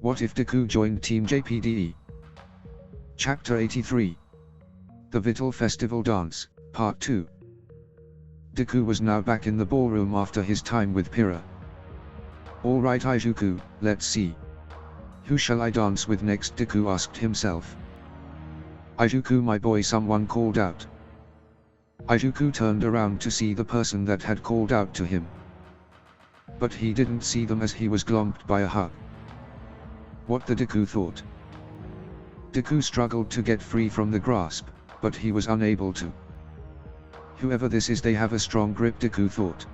What if Deku joined Team JPDE? Chapter 83. The Vytal Festival Dance, Part 2. Deku was now back in the ballroom after his time with Pyrrha. Alright Izuku, let's see. Who shall I dance with next? Deku asked himself. Izuku my boy, someone called out. Izuku turned around to see the person that had called out to him. But he didn't see them as he was glomped by a hug. What the Deku thought. Deku struggled to get free from the grasp, but he was unable to. Whoever this is, they have a strong grip, Deku thought.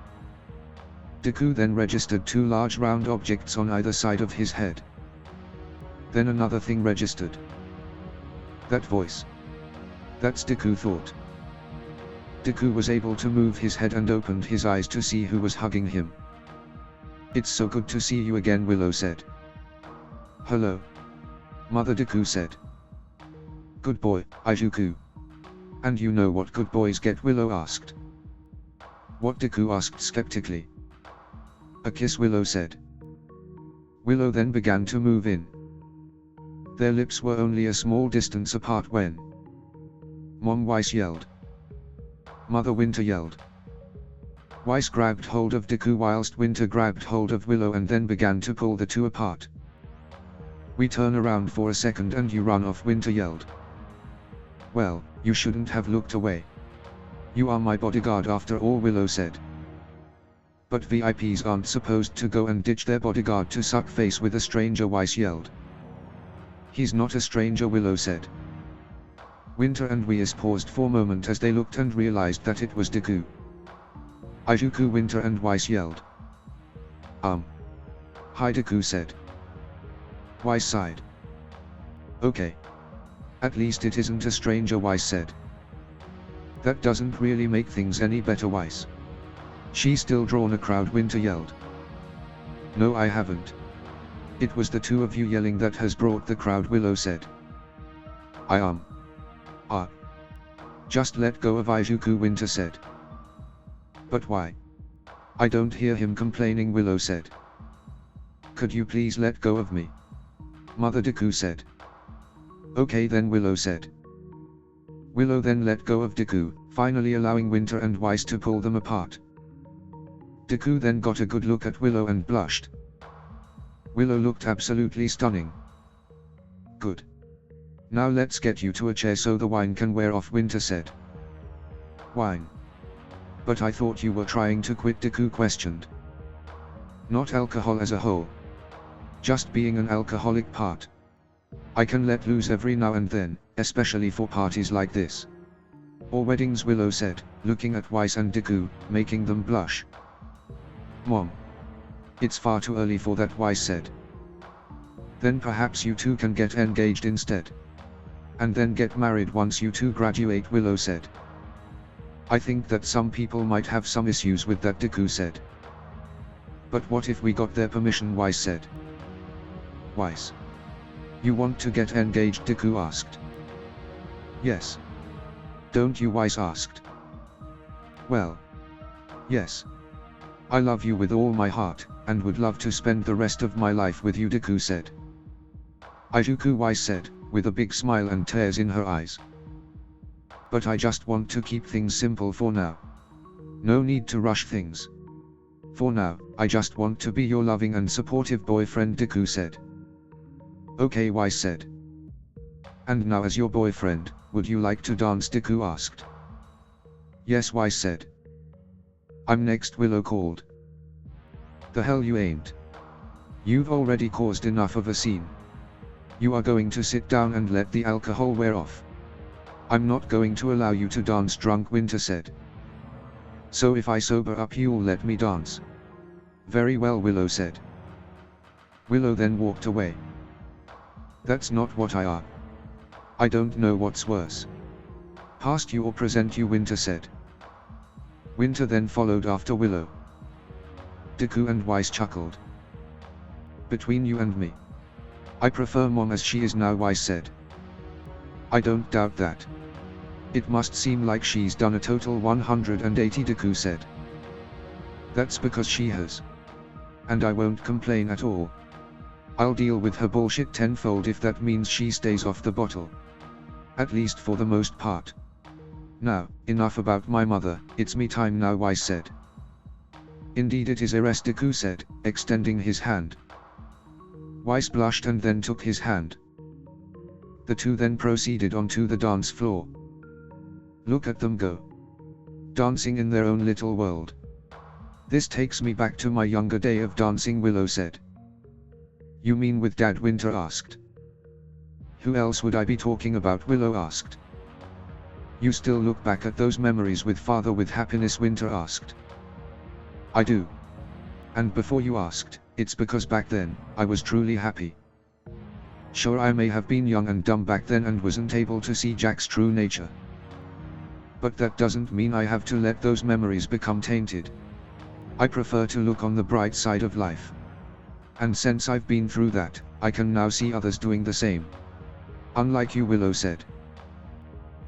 Deku then registered two large round objects on either side of his head. Then another thing registered. That voice. That's Deku thought. Deku was able to move his head and opened his eyes to see who was hugging him. It's so good to see you again, Willow said. Hello. Mother, Deku said. Good boy, Izuku. And you know what good boys get? Willow asked. What? Deku asked skeptically. A kiss, Willow said. Willow then began to move in. Their lips were only a small distance apart when Mom Weiss yelled. Mother, Winter yelled. Weiss grabbed hold of Deku whilst Winter grabbed hold of Willow and then began to pull the two apart. We turn around for a second and you run off, Winter yelled. Well, you shouldn't have looked away. You are my bodyguard after all, Willow said. But VIPs aren't supposed to go and ditch their bodyguard to suck face with a stranger, Weiss yelled. He's not a stranger, Willow said. Winter and Weiss paused for a moment as they looked and realized that it was Deku. Izuku, Winter and Weiss yelled. Hi, Deku said. Weiss sighed. Okay. At least it isn't a stranger, Weiss said. That doesn't really make things any better, Weiss. She's still drawn a crowd, Winter yelled. No, I haven't. It was the two of you yelling that has brought the crowd, Willow said. Just let go of Izuku, Winter said. But why? I don't hear him complaining, Willow said. Could you please let go of me? Mother, Deku said. Okay then, Willow said. Willow then let go of Deku, finally allowing Winter and Weiss to pull them apart. Deku then got a good look at Willow and blushed. Willow looked absolutely stunning. Good. Now let's get you to a chair so the wine can wear off, Winter said. Wine? But I thought you were trying to quit, Deku questioned. Not alcohol as a whole. Just being an alcoholic part. I can let loose every now and then, especially for parties like this. Or weddings, Willow said, looking at Weiss and Deku, making them blush. Mom. It's far too early for that, Weiss said. Then perhaps you two can get engaged instead. And then get married once you two graduate, Willow said. I think that some people might have some issues with that, Deku said. But what if we got their permission, Weiss said. Weiss. You want to get engaged, Deku asked. Yes. Don't you, Weiss asked. Well. Yes. I love you with all my heart, and would love to spend the rest of my life with you, Deku said. Izuku, Weiss said, with a big smile and tears in her eyes. But I just want to keep things simple for now. No need to rush things. For now, I just want to be your loving and supportive boyfriend, Deku said. Okay, Weiss said. And now as your boyfriend, would you like to dance, Deku asked. Yes, Weiss said. I'm next, Willow called. The hell you ain't. You've already caused enough of a scene. You are going to sit down and let the alcohol wear off. I'm not going to allow you to dance drunk, Winter said. So if I sober up, you'll let me dance. Very well, Willow said. Willow then walked away. That's not what I are. I don't know what's worse. Past you or present you, Winter said. Winter then followed after Willow. Deku and Weiss chuckled. Between you and me, I prefer Mom as she is now, Weiss said. I don't doubt that. It must seem like she's done a total 180, Deku said. That's because she has. And I won't complain at all. I'll deal with her bullshit tenfold if that means she stays off the bottle. At least for the most part. Now, enough about my mother, it's me time now, Weiss said. Indeed it is, Deku said, extending his hand. Weiss blushed and then took his hand. The two then proceeded onto the dance floor. Look at them go. Dancing in their own little world. This takes me back to my younger day of dancing, Willow said. You mean with Dad? Winter asked. Who else would I be talking about? Willow asked. You still look back at those memories with Father with happiness? Winter asked. I do. And before you asked, it's because back then, I was truly happy. Sure, I may have been young and dumb back then and wasn't able to see Jack's true nature. But that doesn't mean I have to let those memories become tainted. I prefer to look on the bright side of life. And since I've been through that, I can now see others doing the same. Unlike you, Willow said.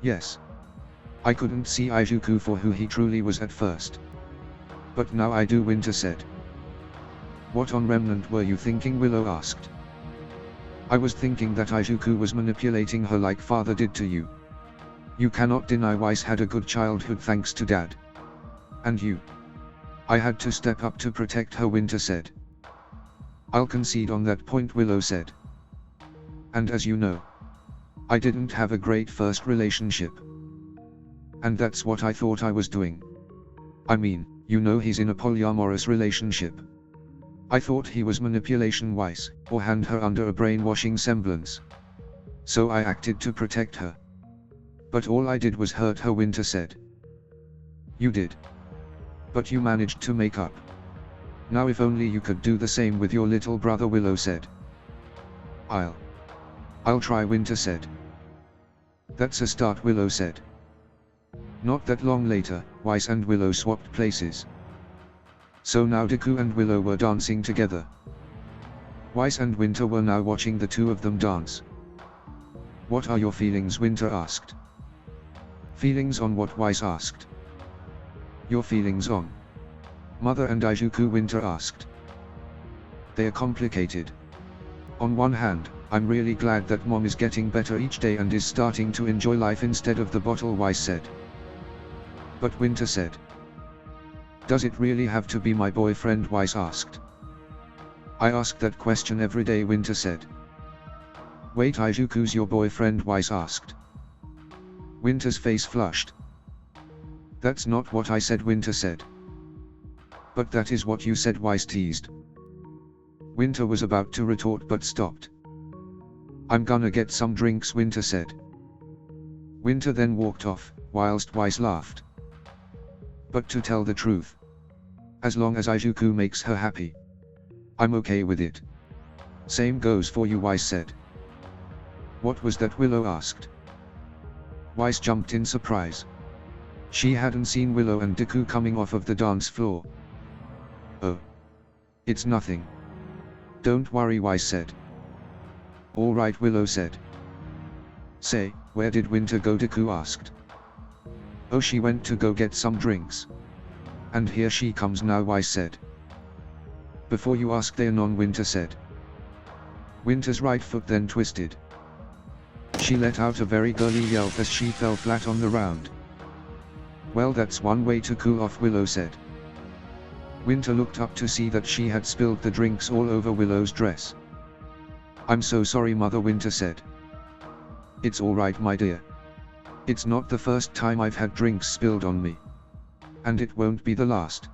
Yes. I couldn't see Izuku for who he truly was at first. But now I do, Winter said. What on Remnant were you thinking? Willow asked. I was thinking that Izuku was manipulating her like Father did to you. You cannot deny Weiss had a good childhood thanks to Dad. And you. I had to step up to protect her, Winter said. I'll concede on that point, Willow said. And as you know, I didn't have a great first relationship. And that's what I thought I was doing. I mean, you know, he's in a polyamorous relationship. I thought he was manipulation Weiss, or hand her under a brainwashing semblance. So I acted to protect her. But all I did was hurt her, Winter said. You did. But you managed to make up. Now if only you could do the same with your little brother, Willow said. I'll try, Winter said. That's a start, Willow said. Not that long later, Weiss and Willow swapped places. So now Deku and Willow were dancing together. Weiss and Winter were now watching the two of them dance. What are your feelings? Winter asked. Feelings on what? Weiss asked. Your feelings on Mother and Izuku, Winter asked. They are complicated. On one hand, I'm really glad that Mom is getting better each day and is starting to enjoy life instead of the bottle, Weiss said. But Winter said. Does it really have to be my boyfriend? Weiss asked. I ask that question every day, Winter said. Wait, Izuku's your boyfriend? Weiss asked. Winter's face flushed. That's not what I said, Winter said. But that is what you said, Weiss teased. Winter was about to retort but stopped. I'm gonna get some drinks, Winter said. Winter then walked off, whilst Weiss laughed. But to tell the truth, as long as Izuku makes her happy, I'm okay with it. Same goes for you, Weiss said. What was that? Willow asked. Weiss jumped in surprise. She hadn't seen Willow and Deku coming off of the dance floor. Oh. It's nothing. Don't worry, Weiss said. All right, Willow said. Say, where did Winter go? Deku asked. Oh, she went to go get some drinks. And here she comes now, Weiss said. Before you ask, they're non, Winter said. Winter's right foot then twisted. She let out a very girly yelp as she fell flat on the ground. Well, that's one way to cool off, Willow said. Winter looked up to see that she had spilled the drinks all over Willow's dress. I'm so sorry, Mother, Winter said. It's all right, my dear. It's not the first time I've had drinks spilled on me. And it won't be the last.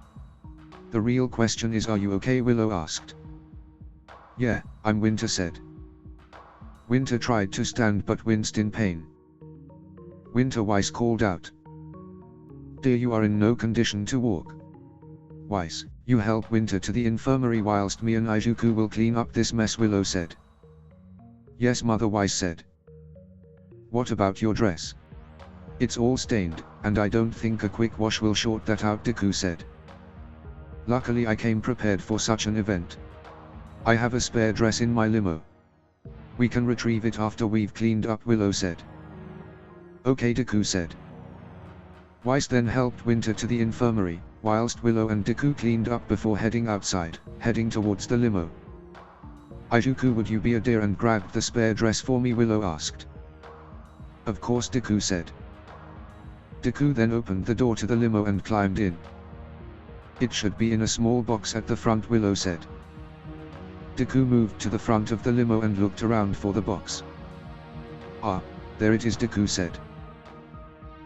The real question is, are you okay? Willow asked. Yeah, I'm, Winter said. Winter tried to stand but winced in pain. Winter, Weiss called out. Dear, you are in no condition to walk. Weiss, you help Winter to the infirmary whilst me and Izuku will clean up this mess, Willow said. Yes, Mother, Weiss said. What about your dress? It's all stained, and I don't think a quick wash will sort that out, Deku said. Luckily I came prepared for such an event. I have a spare dress in my limo. We can retrieve it after we've cleaned up, Willow said. Okay, Deku said. Weiss then helped Winter to the infirmary, whilst Willow and Deku cleaned up before heading outside, heading towards the limo. Izuku, would you be a dear and grab the spare dress for me? Willow asked. Of course, Deku said. Deku then opened the door to the limo and climbed in. It should be in a small box at the front, Willow said. Deku moved to the front of the limo and looked around for the box. Ah, there it is, Deku said.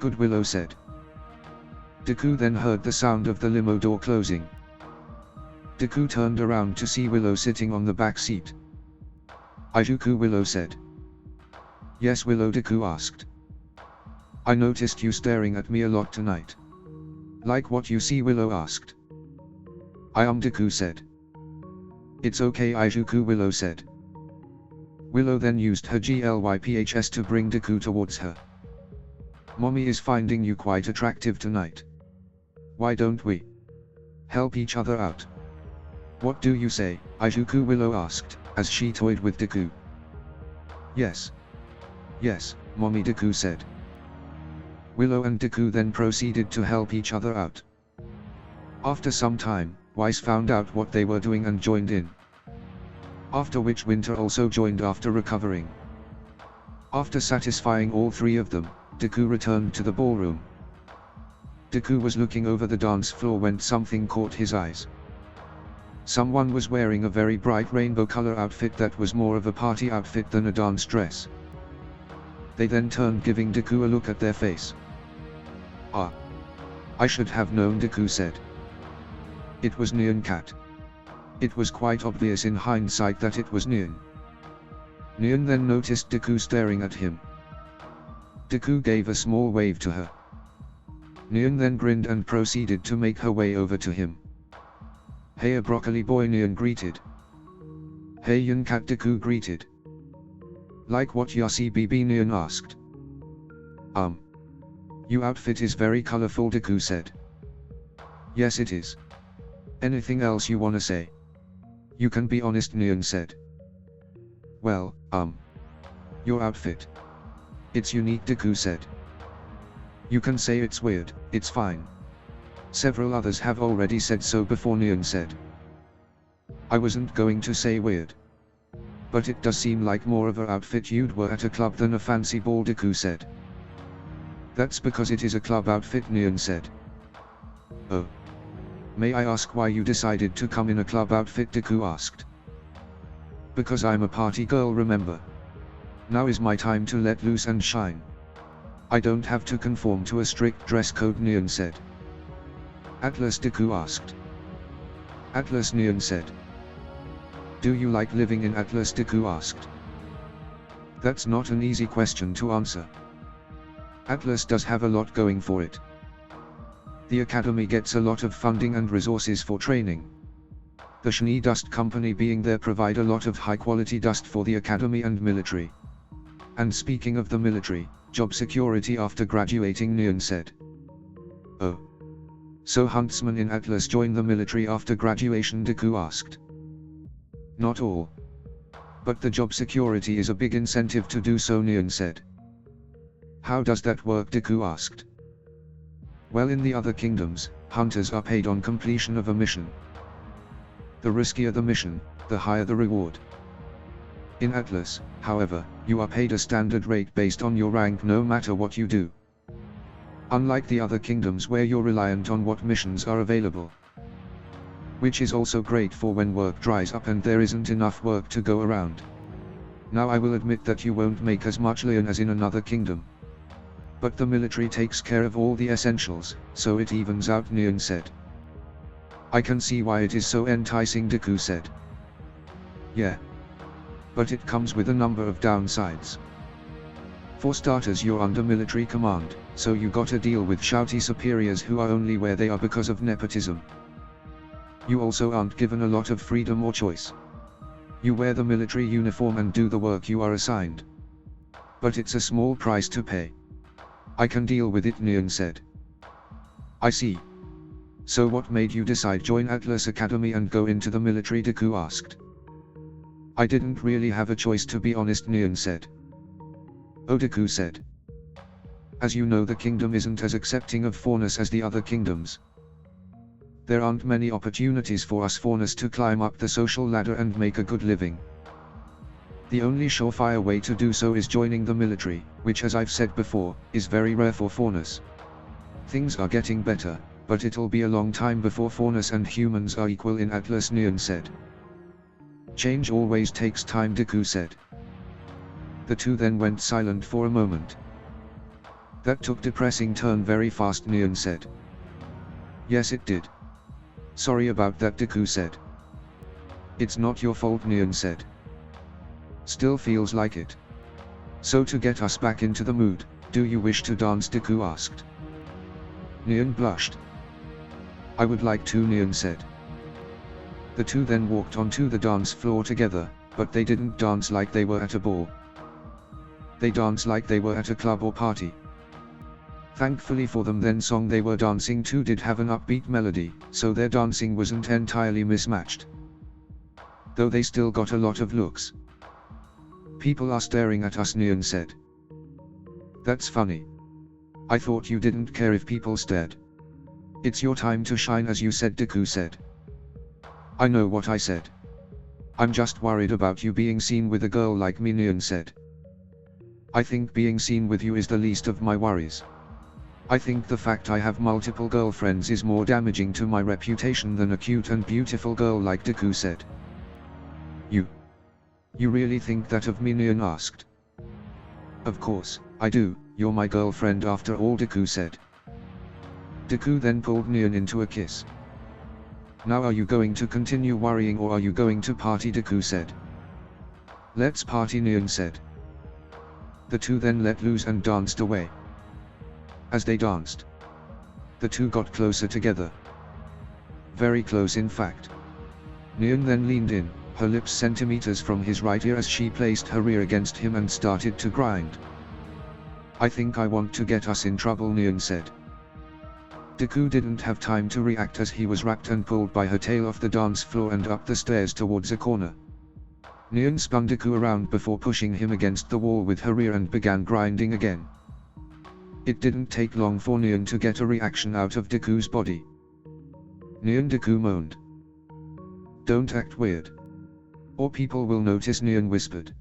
Good, Willow said. Deku then heard the sound of the limo door closing. Deku turned around to see Willow sitting on the back seat. Izuku, Willow said. Yes, Willow, Deku asked. I noticed you staring at me a lot tonight. Like what you see? Willow asked. I am, Deku said. It's okay, Izuku, Willow said. Willow then used her GLYPHS to bring Deku towards her. Mommy is finding you quite attractive tonight. Why don't we help each other out? What do you say, Izuku, Willow asked, as she toyed with Deku. Yes. Yes, Mommy, Deku said. Willow and Deku then proceeded to help each other out. After some time, Weiss found out what they were doing and joined in. After which Winter also joined after recovering. After satisfying all three of them, Deku returned to the ballroom. Deku was looking over the dance floor when something caught his eyes. Someone was wearing a very bright rainbow color outfit that was more of a party outfit than a dance dress. They then turned, giving Deku a look at their face. Ah. I should have known, Deku said. It was Nyan Cat. It was quite obvious in hindsight that it was Nyan. Nyan then noticed Deku staring at him. Deku gave a small wave to her. Nyan then grinned and proceeded to make her way over to him. Hey, a broccoli boy, Nyan greeted. Hey, Nyan Cat, Deku greeted. Like what ya see, BB, Nyan asked. Your outfit is very colorful, Deku said. Yes, it is. Anything else you wanna say? You can be honest, Nyan said. Well, your outfit. It's unique, Deku said. You can say it's weird, it's fine. Several others have already said so before, Nyan said. I wasn't going to say weird. But it does seem like more of an outfit you'd wear at a club than a fancy ball, Deku said. That's because it is a club outfit, Nyan said. Oh. May I ask why you decided to come in a club outfit, Deku asked. Because I'm a party girl, remember. Now is my time to let loose and shine. I don't have to conform to a strict dress code, Nyan said. Atlas, Deku asked. Atlas, Nyan said. Do you like living in Atlas, Deku asked. That's not an easy question to answer. Atlas does have a lot going for it. The academy gets a lot of funding and resources for training. The Schnee Dust Company being there provide a lot of high quality dust for the academy and military. And speaking of the military, job security after graduating, Nyan said. Oh. So huntsmen in Atlas join the military after graduation, Deku asked. Not all. But the job security is a big incentive to do so, Nyan said. How does that work, Deku asked. Well, in the other kingdoms, hunters are paid on completion of a mission. The riskier the mission, the higher the reward. In Atlas, however, you are paid a standard rate based on your rank no matter what you do. Unlike the other kingdoms where you're reliant on what missions are available. Which is also great for when work dries up and there isn't enough work to go around. Now I will admit that you won't make as much lien as in another kingdom. But the military takes care of all the essentials, so it evens out, Nyan said. I can see why it is so enticing, Deku said. Yeah. But it comes with a number of downsides. For starters, you're under military command, so you gotta deal with shouty superiors who are only where they are because of nepotism. You also aren't given a lot of freedom or choice. You wear the military uniform and do the work you are assigned. But it's a small price to pay. I can deal with it, Nyan said. I see. So what made you decide join Atlas Academy and go into the military, Deku asked. I didn't really have a choice, to be honest, Nyan said. Oh, Deku said. As you know, the kingdom isn't as accepting of foreigners as the other kingdoms. There aren't many opportunities for us foreigners to climb up the social ladder and make a good living. The only surefire way to do so is joining the military, which as I've said before, is very rare for Faunus. Things are getting better, but it'll be a long time before Faunus and humans are equal in Atlas, Neon said. Change always takes time, Deku said. The two then went silent for a moment. That took depressing turn very fast, Neon said. Yes it did. Sorry about that, Deku said. It's not your fault, Neon said. Still feels like it. So to get us back into the mood, do you wish to dance, Deku asked. Neon blushed. I would like to, Neon said. The two then walked onto the dance floor together, but they didn't dance like they were at a ball. They danced like they were at a club or party. Thankfully for them, then song they were dancing to did have an upbeat melody, so their dancing wasn't entirely mismatched. Though they still got a lot of looks. People are staring at us, Neon said. That's funny. I thought you didn't care if people stared. It's your time to shine, as you said, Deku said. I know what I said. I'm just worried about you being seen with a girl like me, Neon said. I think being seen with you is the least of my worries. I think the fact I have multiple girlfriends is more damaging to my reputation than a cute and beautiful girl like Deku said. You really think that of me, Neon asked. Of course, I do, you're my girlfriend after all, Deku said. Deku then pulled Neon into a kiss. Now are you going to continue worrying or are you going to party, Deku said. Let's party, Neon said. The two then let loose and danced away. As they danced, the two got closer together. Very close in fact. Neon then leaned in, her lips centimeters from his right ear as she placed her ear against him and started to grind. I think I want to get us in trouble, Neon said. Deku didn't have time to react as he was wrapped and pulled by her tail off the dance floor and up the stairs towards a corner. Neon spun Deku around before pushing him against the wall with her ear and began grinding again. It didn't take long for Neon to get a reaction out of Deku's body. Neon, Deku moaned. Don't act weird. Or people will notice, Neon whispered.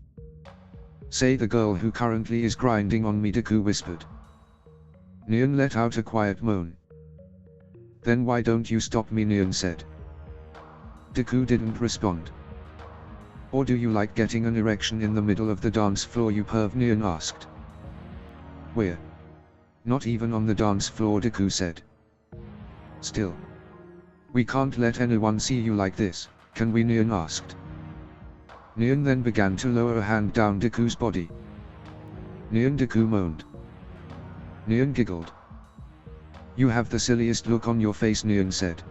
Say the girl who currently is grinding on me, Deku whispered. Neon let out a quiet moan. Then why don't you stop me, Neon said. Deku didn't respond. Or do you like getting an erection in the middle of the dance floor, you perv, Neon asked. Where? Not even on the dance floor, Deku said. Still. We can't let anyone see you like this, can we, Neon asked. Neon then began to lower a hand down Deku's body. Neon, Deku moaned. Neon giggled. You have the silliest look on your face, Neon said.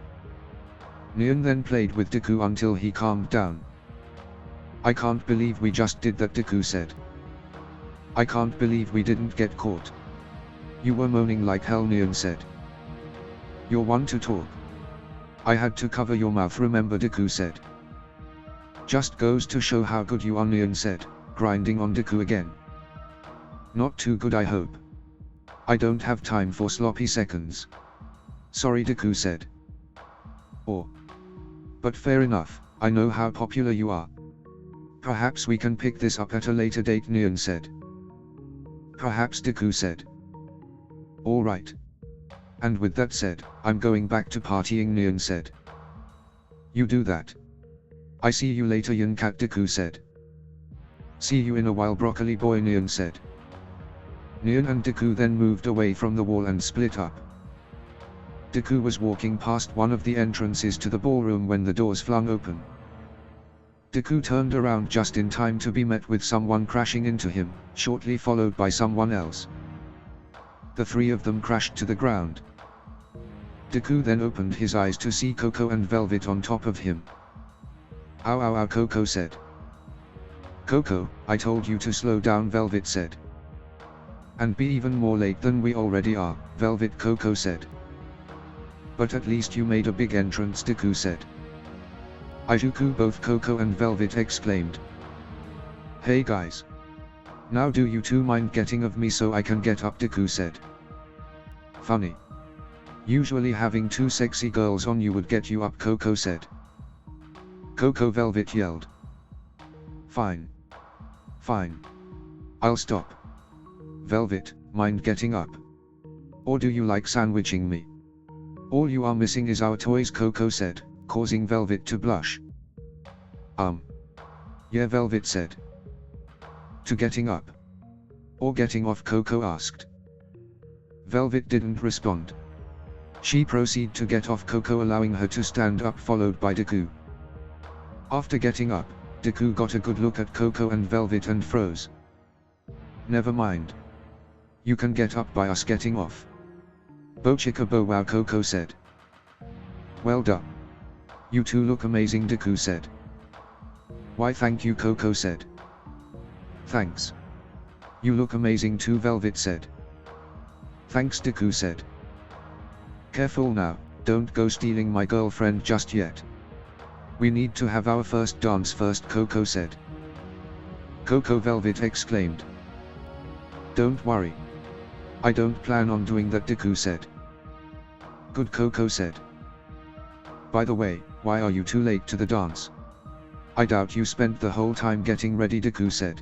Neon then played with Deku until he calmed down. I can't believe we just did that, Deku said. I can't believe we didn't get caught. You were moaning like hell, Neon said. You're one to talk. I had to cover your mouth, remember, Deku said. Just goes to show how good you are, Neon said, grinding on Deku again. Not too good, I hope. I don't have time for sloppy seconds. Sorry, Deku said. But fair enough, I know how popular you are. Perhaps we can pick this up at a later date, Neon said. Perhaps, Deku said. Alright. And with that said, I'm going back to partying, Neon said. You do that. I see you later, Yunkat, Deku said. See you in a while, broccoli boy, Neon said. Neon and Deku then moved away from the wall and split up. Deku was walking past one of the entrances to the ballroom when the doors flung open. Deku turned around just in time to be met with someone crashing into him, shortly followed by someone else. The three of them crashed to the ground. Deku then opened his eyes to see Coco and Velvet on top of him. Ow ow ow, Coco said. Coco, I told you to slow down, Velvet said. And be even more late than we already are, Velvet, Coco said. But at least you made a big entrance, Deku said. Izuku, both Coco and Velvet exclaimed. Hey guys. Now do you two mind getting of me so I can get up, Deku said. Funny. Usually having two sexy girls on you would get you up, Coco said. Coco, Velvet yelled. Fine. Fine. I'll stop. Velvet, mind getting up? Or do you like sandwiching me? All you are missing is our toys, Coco said, causing Velvet to blush. Yeah, Velvet said. To getting up? Or getting off, Coco asked. Velvet didn't respond. She proceeded to get off Coco, allowing her to stand up, followed by Deku. After getting up, Deku got a good look at Coco and Velvet and froze. Never mind. You can get up by us getting off. Bo chicka bo wow, Coco said. Well done. You two look amazing, Deku said. Why thank you, Coco said. Thanks. You look amazing too, Velvet said. Thanks, Deku said. Careful now, don't go stealing my girlfriend just yet. We need to have our first dance first, Coco said. Coco, Velvet exclaimed. Don't worry. I don't plan on doing that, Deku said. Good, Coco said. By the way, why are you too late to the dance? I doubt you spent the whole time getting ready, Deku said.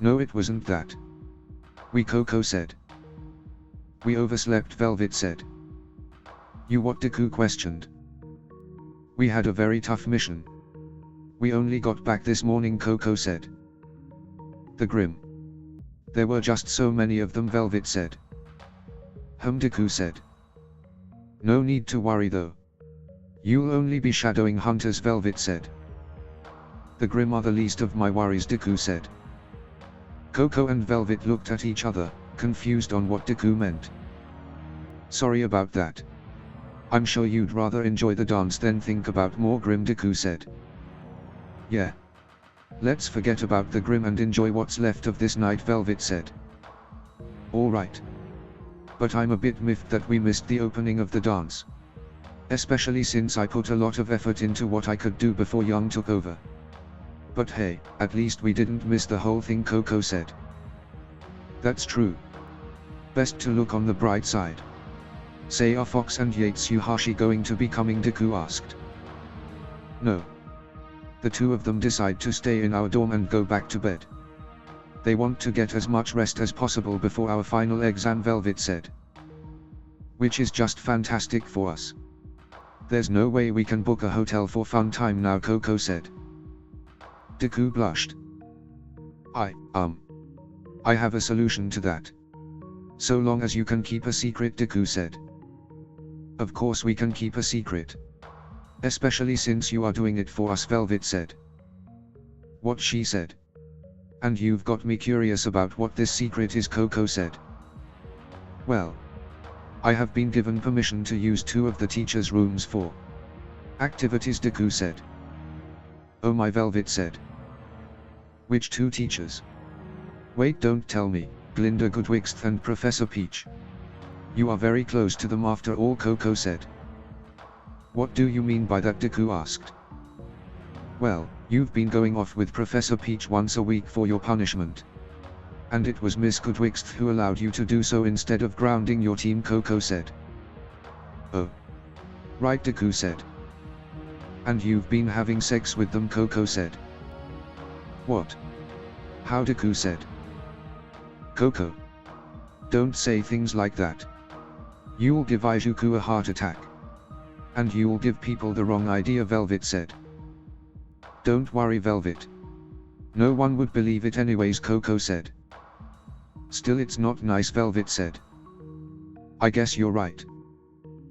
No, it wasn't that. Coco said. We overslept, Velvet said. You what, Deku questioned. We had a very tough mission. We only got back this morning, Coco said. The Grim. There were just so many of them, Velvet said. Deku said. No need to worry though. You'll only be shadowing hunters, Velvet said. The Grim are the least of my worries, Deku said. Coco and Velvet looked at each other, confused on what Deku meant. Sorry about that. I'm sure you'd rather enjoy the dance than think about more Grim, Deku said. Yeah. Let's forget about the Grim and enjoy what's left of this night, Velvet said. Alright. But I'm a bit miffed that we missed the opening of the dance. Especially since I put a lot of effort into what I could do before Young took over. But hey, at least we didn't miss the whole thing, Coco said. That's true. Best to look on the bright side. Say, are Fox and Yatsuhashi going to be coming, Deku asked. No. The two of them decide to stay in our dorm and go back to bed. They want to get as much rest as possible before our final exam, Velvet said. Which is just fantastic for us. There's no way we can book a hotel for fun time now, Coco said. Deku blushed. I have a solution to that. So long as you can keep a secret, Deku said. Of course we can keep a secret. Especially since you are doing it for us, Velvet said. What she said. And you've got me curious about what this secret is, Coco said. Well. I have been given permission to use 2 of the teachers' rooms for activities, Deku said. Oh my, Velvet said. Which 2 teachers? Wait, don't tell me, Glinda Goodwixth and Professor Peach. You are very close to them after all, Coco said. What do you mean by that, Deku asked. Well, you've been going off with Professor Peach once a week for your punishment. And it was Miss Goodwixth who allowed you to do so instead of grounding your team, Coco said. Oh. Right, Deku said. And you've been having sex with them, Coco said. What? How, Deku said. Coco. Don't say things like that. You'll give Izuku a heart attack. And you'll give people the wrong idea, Velvet said. Don't worry, Velvet. No one would believe it anyways, Coco said. Still, it's not nice, Velvet said. I guess you're right.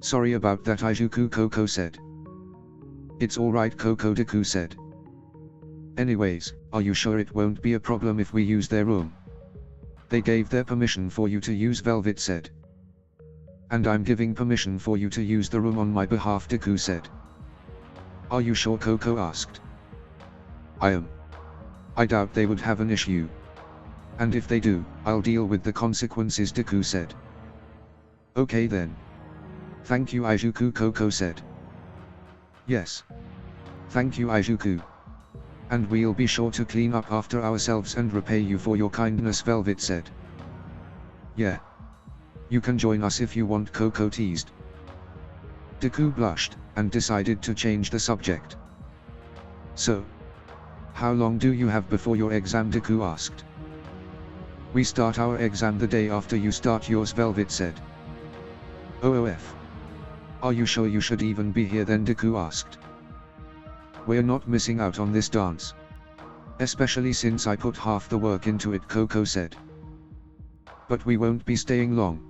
Sorry about that, Izuku, Coco said. It's alright, Coco, Deku said. Anyways, are you sure it won't be a problem if we use their room? They gave their permission for you to use, Velvet said. And I'm giving permission for you to use the room on my behalf, Deku said. Are you sure, Coco asked. I am. I doubt they would have an issue. And if they do, I'll deal with the consequences, Deku said. Okay then. Thank you, Izuku, Coco said. Yes. Thank you, Izuku. And we'll be sure to clean up after ourselves and repay you for your kindness, Velvet said. Yeah. You can join us if you want, Coco teased. Deku blushed, and decided to change the subject. So. How long do you have before your exam? Deku asked. We start our exam the day after you start yours, Velvet said. OOF. Are you sure you should even be here then? Deku asked. We're not missing out on this dance. Especially since I put half the work into it, Coco said. But we won't be staying long.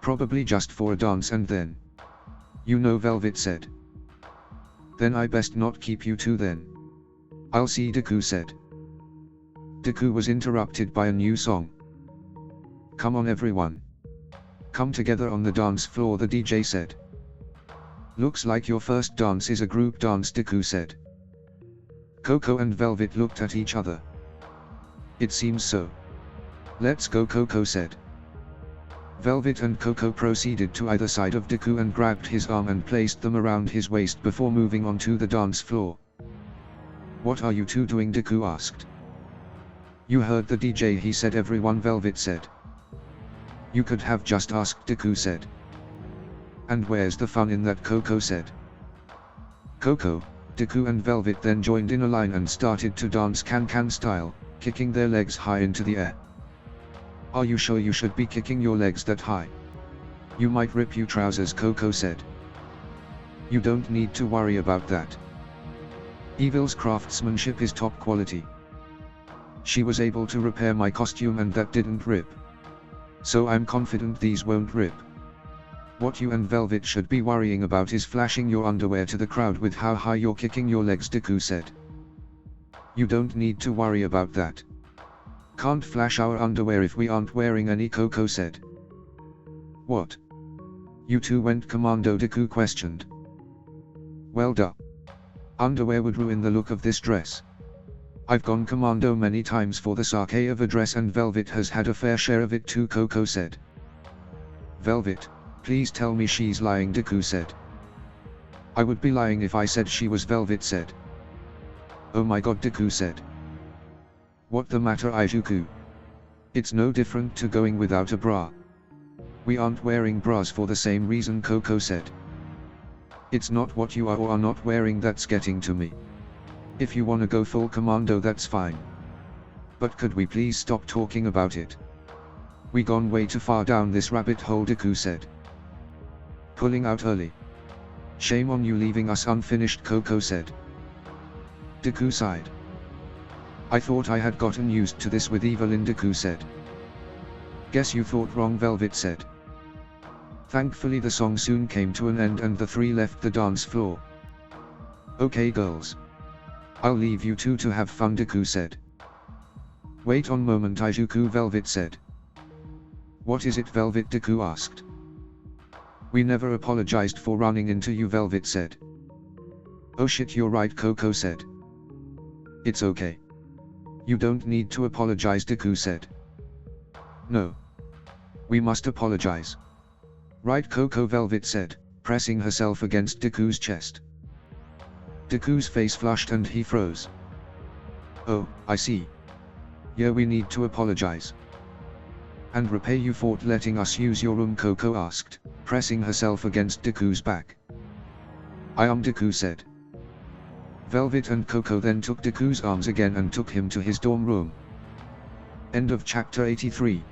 Probably just for a dance and then. You know, Velvet said. Then I best not keep you two then. I'll see, Deku said. Deku was interrupted by a new song. Come on everyone. Come together on the dance floor, the DJ said. Looks like your first dance is a group dance, Deku said. Coco and Velvet looked at each other. It seems so. Let's go, Coco said. Velvet and Coco proceeded to either side of Deku and grabbed his arm and placed them around his waist before moving on to the dance floor. What are you two doing? Deku asked. You heard the DJ, he said. Everyone, Velvet said. You could have just asked, Deku said. And where's the fun in that? Coco said. Coco, Deku and Velvet then joined in a line and started to dance can-can style, kicking their legs high into the air. Are you sure you should be kicking your legs that high? You might rip your trousers, Coco said. You don't need to worry about that. Evil's craftsmanship is top quality. She was able to repair my costume and that didn't rip. So I'm confident these won't rip. What you and Velvet should be worrying about is flashing your underwear to the crowd with how high you're kicking your legs, Deku said. You don't need to worry about that. Can't flash our underwear if we aren't wearing any, Coco said. What? You two went commando? Deku questioned. Well duh. Underwear would ruin the look of this dress. I've gone commando many times for the sake of a dress and Velvet has had a fair share of it too, Coco said. Velvet, please tell me she's lying, Deku said. I would be lying if I said she was, Velvet said. Oh my god, Deku said. What the matter, Izuku? It's no different to going without a bra. We aren't wearing bras for the same reason, Coco said. It's not what you are or are not wearing that's getting to me. If you wanna go full commando, that's fine. But could we please stop talking about it? We gone way too far down this rabbit hole, Deku said. Pulling out early. Shame on you leaving us unfinished, Coco said. Deku sighed. I thought I had gotten used to this with Evelyn, Deku said. Guess you thought wrong, Velvet said. Thankfully the song soon came to an end and the three left the dance floor. Okay girls. I'll leave you two to have fun, Deku said. Wait on moment, Izuku, Velvet said. What is it, Velvet? Deku asked. We never apologized for running into you, Velvet said. Oh shit, you're right, Coco said. It's okay. You don't need to apologize, Deku said. No. We must apologize. Right, Coco, Velvet said, pressing herself against Deku's chest. Deku's face flushed and he froze. Oh, I see. Yeah, we need to apologize. And repay you for letting us use your room, Coco asked, pressing herself against Deku's back. I am, Deku said. Velvet and Coco then took Deku's arms again and took him to his dorm room. End of chapter 83.